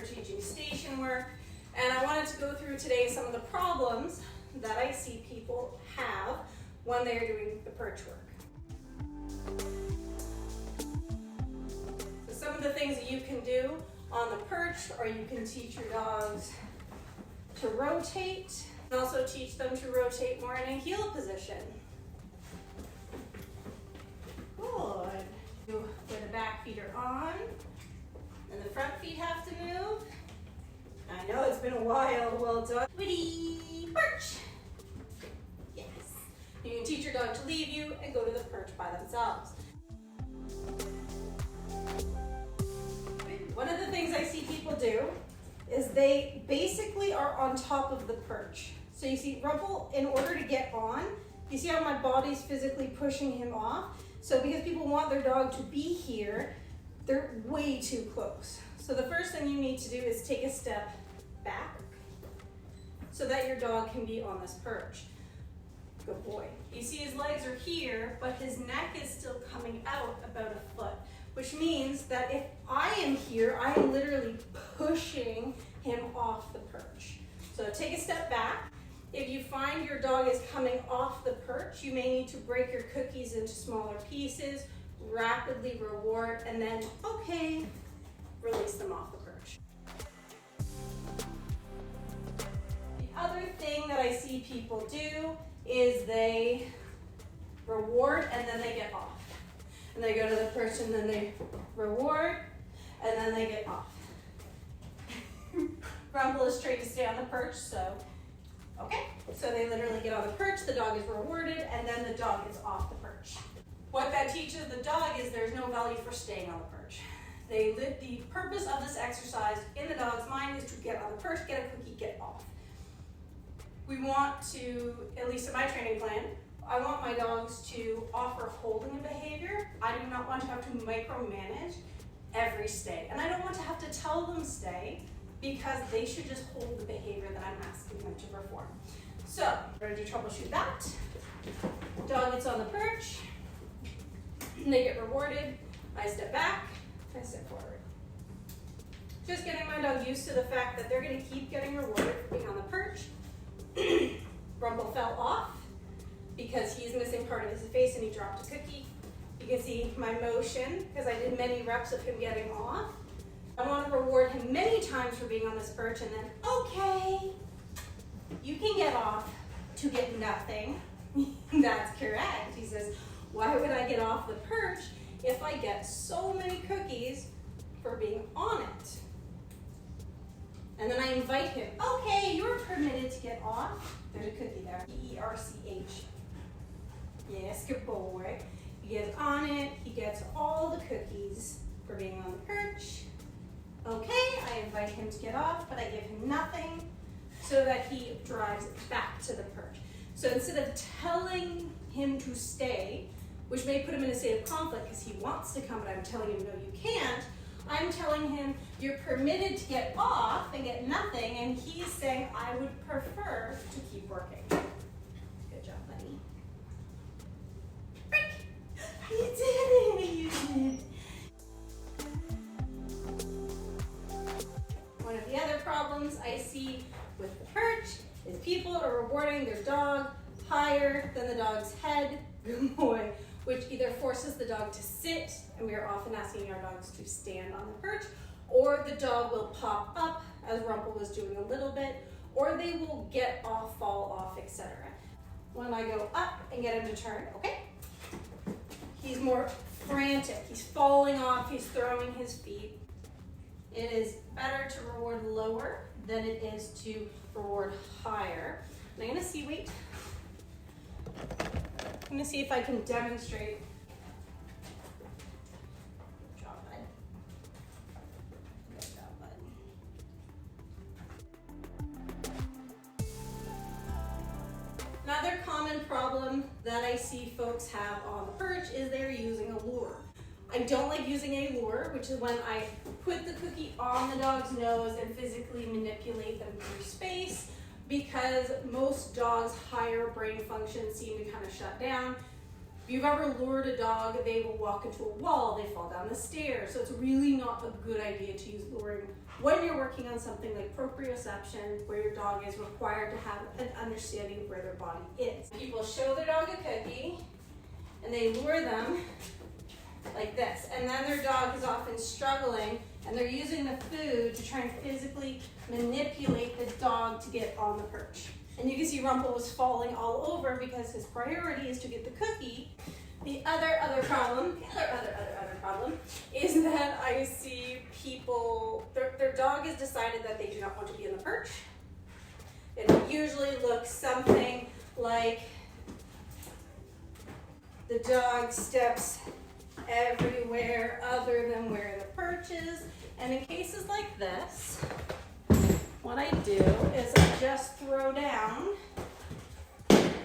teaching station work, and I wanted to go through today some of the problems that I see people have when they are doing the perch work. So some of the things that you can do on the perch, or you can teach your dogs to rotate, and also teach them to rotate more in a heel position. Good. Where the back feet are on, and the front feet have to move. I know it's been a while. Well done. Witty, perch. Yes. You can teach your dog to leave you and go to the perch by themselves. One of the things I see people do is they basically are on top of the perch. So you see Rumple, in order to get on, you see how my body's physically pushing him off? So because people want their dog to be here, they're way too close. So the first thing you need to do is take a step back so that your dog can be on this perch. Good boy. You see his legs are here, but his neck is still coming out about a foot, which means that if I am here, I am literally pushing him off the perch. So take a step back. If you find your dog is coming off the perch, you may need to break your cookies into smaller pieces, rapidly reward, and then, okay, release them off the perch. The other thing that I see people do is they reward and then they get off. And they go to the perch and then they reward and then they get off. Rumble is trained to stay on the perch, so okay. So they literally get on the perch, the dog is rewarded, and then the dog is off the perch. What that teaches the dog is there's no value for staying on the perch. The purpose of this exercise in the dog's mind is to get on the perch, get a cookie, get off. We want to, at least in my training plan, I want my dogs to offer holding behavior. I do not want to have to micromanage every stay. And I don't want to have to tell them stay, because they should just hold the behavior that I'm asking them to perform. So, we're going to troubleshoot that. Dog gets on the perch, they get rewarded. I step back, I step forward. Just getting my dog used to the fact that they're going to keep getting rewarded for being on the perch. Rumble fell off because he's missing part of his face and he dropped a cookie. You can see my motion because I did many reps of him getting off. I want to reward him many times for being on this perch, and then, okay, you can get off to get nothing. That's correct. He says, why would I get off the perch if I get so many cookies for being on it? And then I invite him, okay, you're permitted to get off. There's a cookie there, E-R-C-H. Yes, good boy. He gets on it, he gets all the cookies for being on the perch. Okay, I invite him to get off, but I give him nothing so that he drives back to the perch. So instead of telling him to stay, which may put him in a state of conflict because he wants to come, but I'm telling him, no, you can't, I'm telling him, you're permitted to get off and get nothing, and he's saying, I would prefer to keep working. Good job, buddy. You did it, you did. One of the other problems I see with the perch is people are rewarding their dog higher than the dog's head, good boy, which either forces the dog to sit, and we are often asking our dogs to stand on the perch, or the dog will pop up, as Rumple was doing a little bit, or they will get off, fall off, etc. When I go up and get him to turn, okay, he's more frantic, he's falling off, he's throwing his feet. It is better to reward lower than it is to reward higher. And I'm gonna see, wait. I'm gonna see if I can demonstrate. Good job, bud. Good job, bud. Another common problem that I see folks have on the perch is they're using a lure. I don't like using a lure, which is when I put the cookie on the dog's nose and physically manipulate them through space, because most dogs' higher brain functions seem to kind of shut down. If you've ever lured a dog, they will walk into a wall, they fall down the stairs. So it's really not a good idea to use luring when you're working on something like proprioception, where your dog is required to have an understanding of where their body is. People show their dog a cookie and they lure them like this. And then their dog is often struggling and they're using the food to try and physically manipulate the dog to get on the perch. And you can see Rumpel was falling all over because his priority is to get the cookie. The other problem is that I see people, their dog has decided that they do not want to be in the perch. It usually looks something like the dog steps everywhere other than where the perch is. And in cases like this, what I do is I just throw down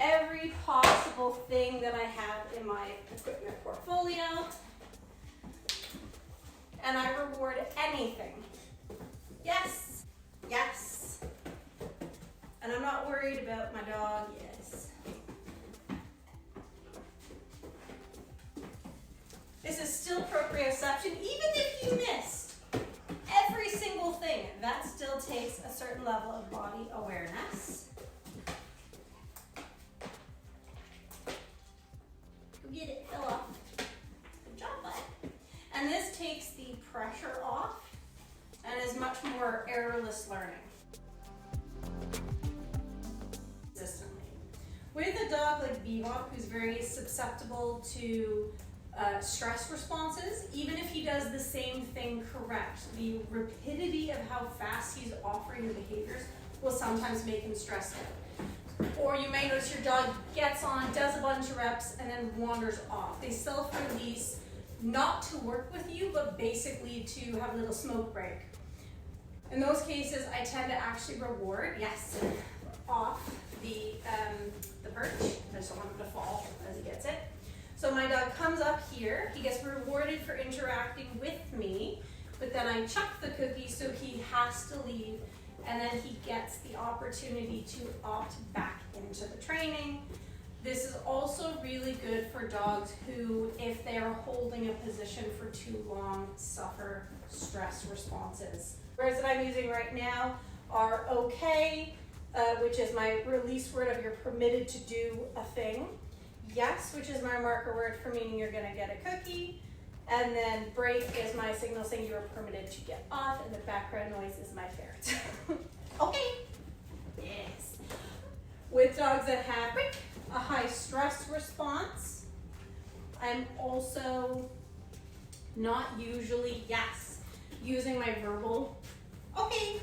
every possible thing that I have in my equipment portfolio, and I reward anything. Yes, yes. And I'm not worried about my dog, yes. This is still proprioception, even if he missed every single thing, that still takes a certain level of body awareness. Go get it, fell off. Good job, bud. And this takes the pressure off and is much more errorless learning. Consistently. With a dog like Bebop, who's very susceptible to stress responses, even if he does the same thing correct, the rapidity of how fast he's offering the behaviors will sometimes make him stressed out. Or you may notice your dog gets on, does a bunch of reps, and then wanders off. They self-release not to work with you, but basically to have a little smoke break. In those cases, I tend to actually reward, yes, off the perch. I just don't want him to fall as he gets it. So my dog comes up here, he gets rewarded for interacting with me, but then I chuck the cookie so he has to leave, and then he gets the opportunity to opt back into the training. This is also really good for dogs who, if they are holding a position for too long, suffer stress responses. Words that I'm using right now are okay, which is my release word of you're permitted to do a thing. Yes, which is my marker word for meaning you're gonna get a cookie. And then break is my signal saying you are permitted to get off, and the background noise is my ferret. Okay, yes. With dogs that have a high stress response, I'm also not usually, yes, using my verbal, okay,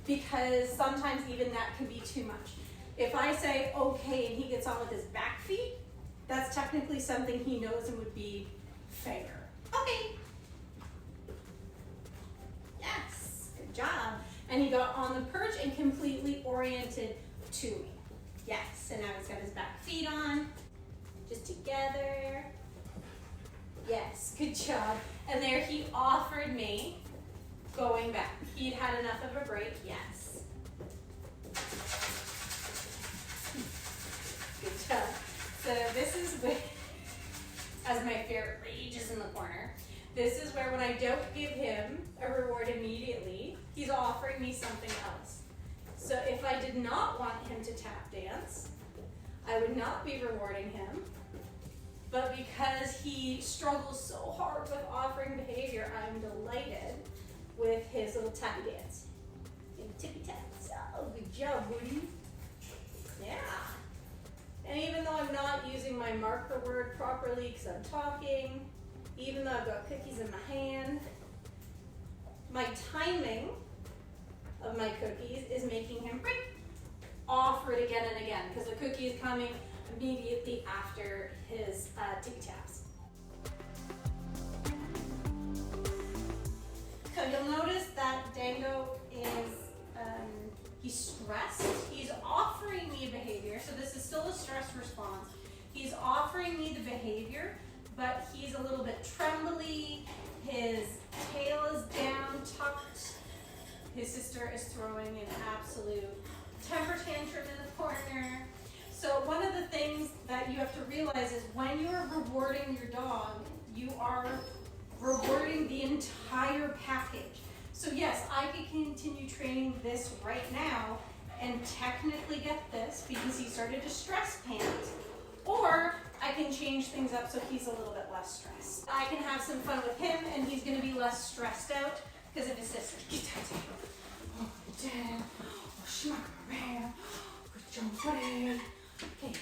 because sometimes even that can be too much. If I say okay and he gets on with his back feet, that's technically something he knows and would be fair. Okay. Yes, good job. And he got on the perch and completely oriented to me. Yes, and now he's got his back feet on, just together. Yes, good job. And there he offered me going back. He'd had enough of a break, yes. Good job. So this is where, as my ferret rages in the corner, this is where when I don't give him a reward immediately, he's offering me something else. So if I did not want him to tap dance, I would not be rewarding him. But because he struggles so hard with offering behavior, I'm delighted with his little tap dance. Tippy taps. Oh, good job, Woody. Yeah. And even though I'm not using my marker word properly because I'm talking, even though I've got cookies in my hand, my timing of my cookies is making him offer it again and again because the cookie is coming immediately after his tippy taps. So you'll notice that Dango is he's stressed. He's offering me behavior, so this is still a stress response. He's offering me the behavior, but he's a little bit trembly. His tail is down, tucked. His sister is throwing an absolute temper tantrum in the corner. So one of the things that you have to realize is when you are rewarding your dog, you are rewarding the entire package. So yes, I could continue training this right now and technically get this because he started to stress pant. Or I can change things up so he's a little bit less stressed. I can have some fun with him and he's gonna be less stressed out because of his sister. Get that down. Oh, Dad. Oh, smack him around. Good job, buddy. Okay.